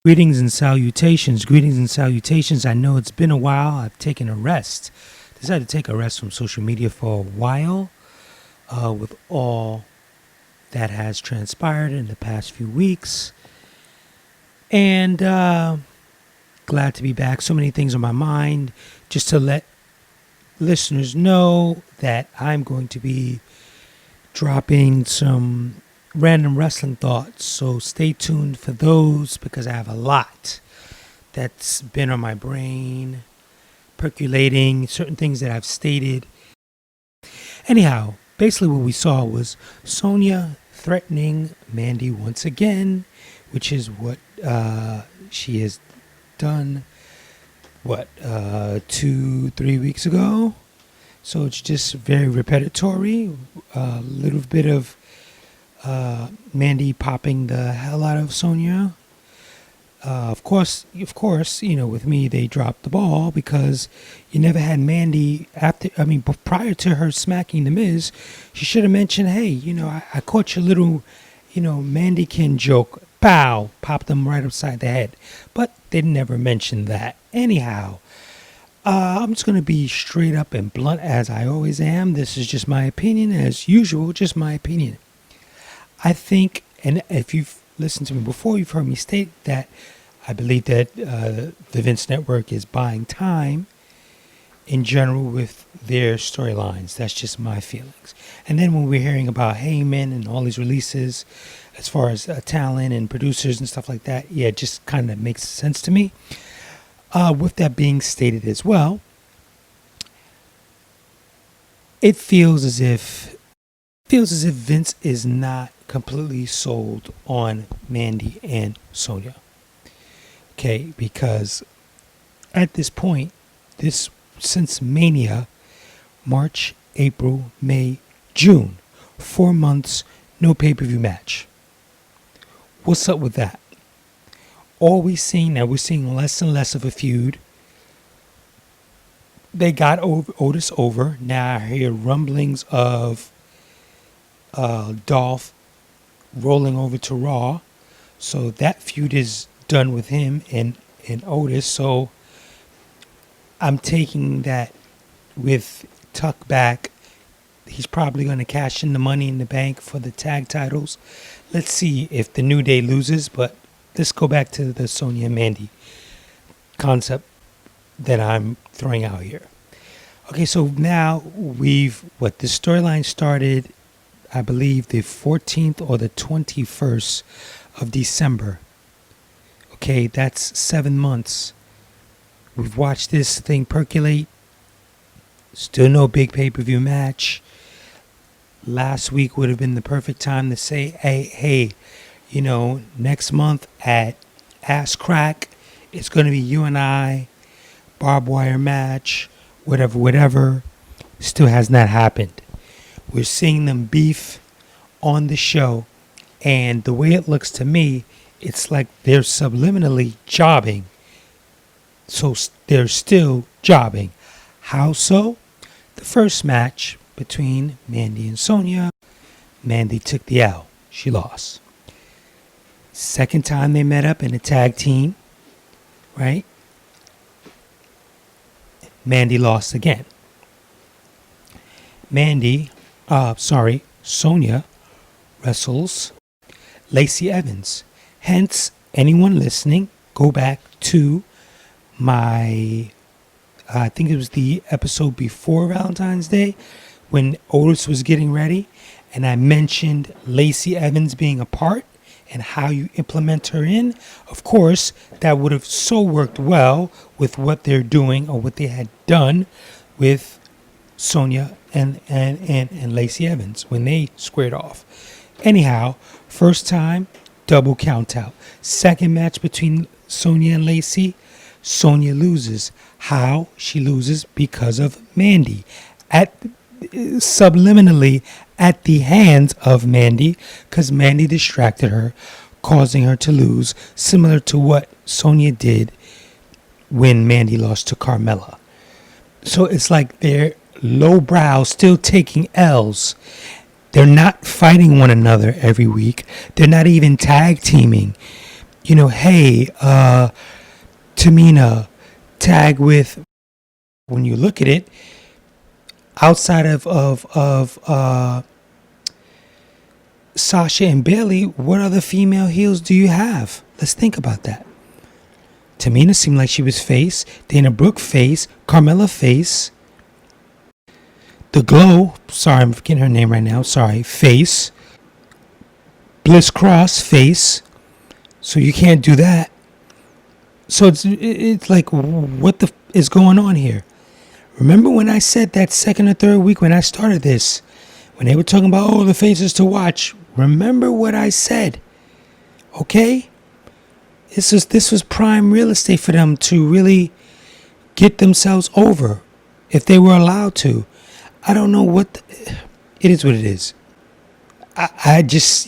Greetings and salutations. Greetings and salutations. I know it's been a while. I've taken a rest. Decided to take a rest from social media for a while with all that has transpired in the past few weeks. And glad to be back. So many things on my mind. Just to let listeners know that I'm going to be dropping some random wrestling thoughts, so stay tuned for those because I have a lot that's been on my brain, percolating, certain things that I've stated. Anyhow, basically what we saw was Sonya threatening Mandy once again, which is what she has done, 2-3 weeks ago. So it's just very repetitive, a little bit of Mandy popping the hell out of Sonya. Of course, with me, they dropped the ball because you never had Mandy prior to her smacking the Miz, she should have mentioned, hey, I caught your little, Mandykin joke. Pow, popped them right upside the head. But they never mentioned that. Anyhow, I'm just going to be straight up and blunt as I always am. This is just my opinion, as usual, just my opinion. I think, and if you've listened to me before, you've heard me state that I believe that the Vince Network is buying time in general with their storylines. That's just my feelings. And then when we're hearing about Heyman and all these releases as far as talent and producers and stuff like that, yeah, it just kind of makes sense to me. With that being stated as well, it feels as if Vince is not completely sold on Mandy and Sonya. Okay, because at this point, since Mania, March, April, May, June, 4 months, no pay-per-view match. What's up with that? All we're seeing less and less of a feud. They got Otis over. Now I hear rumblings of Dolph rolling over to Raw, so that feud is done with him and Otis. So I'm taking that with Tuck back, he's probably going to cash in the Money in the Bank for the tag titles. Let's see if the New Day loses, but let's go back to the Sonya and Mandy concept that I'm throwing out here. Okay, so now the storyline started, I believe, the 14th or the 21st of December. Okay, that's 7 months. We've watched this thing percolate. Still no big pay-per-view match. Last week would have been the perfect time to say, hey, next month at Ass Crack, it's going to be you and I, barbed wire match, whatever. Still has not happened. We're seeing them beef on the show, and the way it looks to me, it's like they're subliminally jobbing. So they're still jobbing. How so? The first match between Mandy and Sonya, Mandy took the L. She lost. Second time they met up in a tag team, right? Mandy lost again. Sonya wrestles Lacey Evans. Hence, anyone listening, go back to I think it was the episode before Valentine's Day when Otis was getting ready, and I mentioned Lacey Evans being a part and how you implement her in. Of course, that would have so worked well with what they're doing or what they had done with Sonya and Lacey Evans when they squared off. Anyhow, first time, double count out. Second match between Sonya and Lacey, Sonya loses. How? She loses because of Mandy. Subliminally at the hands of Mandy, because Mandy distracted her, causing her to lose, similar to what Sonya did when Mandy lost to Carmella. So it's like they're lowbrow, still taking L's. They're not fighting one another every week. They're not even tag teaming. hey, Tamina, tag with. When you look at it, outside of Sasha and Bailey, what other female heels do you have? Let's think about that. Tamina seemed like she was face. Dana Brooke face. Carmella face. The Glow, sorry, I'm forgetting her name right now. Sorry, face. Bliss Cross face. So you can't do that. So it's like, what the is going on here? Remember when I said that second or third week when I started this, when they were talking about, the faces to watch? Remember what I said, okay? This was prime real estate for them to really get themselves over, if they were allowed to. I don't know it is what it is. I just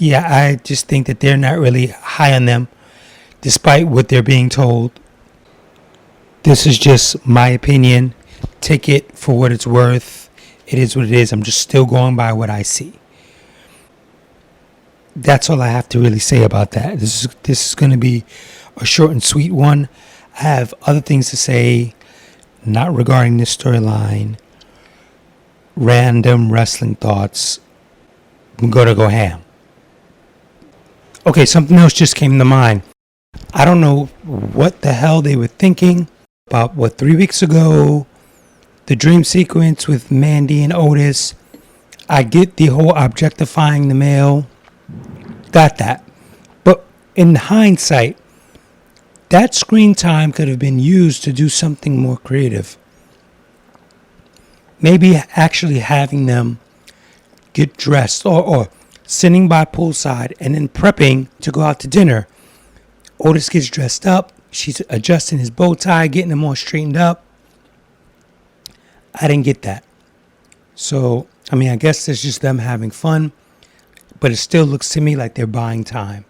think that they're not really high on them, despite what they're being told. This is just my opinion. Take it for what it's worth. It is what it is. I'm just still going by what I see. That's all I have to really say about that. This is going to be a short and sweet one. I have other things to say, not regarding this storyline. Random wrestling thoughts. I'm going to go ham. Okay, something else just came to mind. I don't know what the hell they were thinking about 3 weeks ago. The dream sequence with Mandy and Otis. I get the whole objectifying the male. Got that. But in hindsight, that screen time could have been used to do something more creative. Maybe actually having them get dressed or sitting by poolside and then prepping to go out to dinner. Otis gets dressed up. She's adjusting his bow tie, getting him all straightened up. I didn't get that. So, I guess it's just them having fun. But it still looks to me like they're buying time.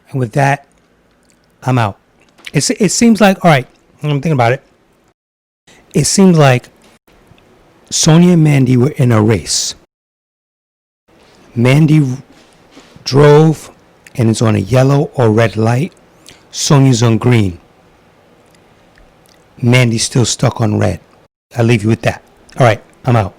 And with that, I'm out. It seems like, all right, I'm thinking about it. It seems like Sonya and Mandy were in a race. Mandy drove and is on a yellow or red light. Sonya's on green. Mandy's still stuck on red. I'll leave you with that. All right, I'm out.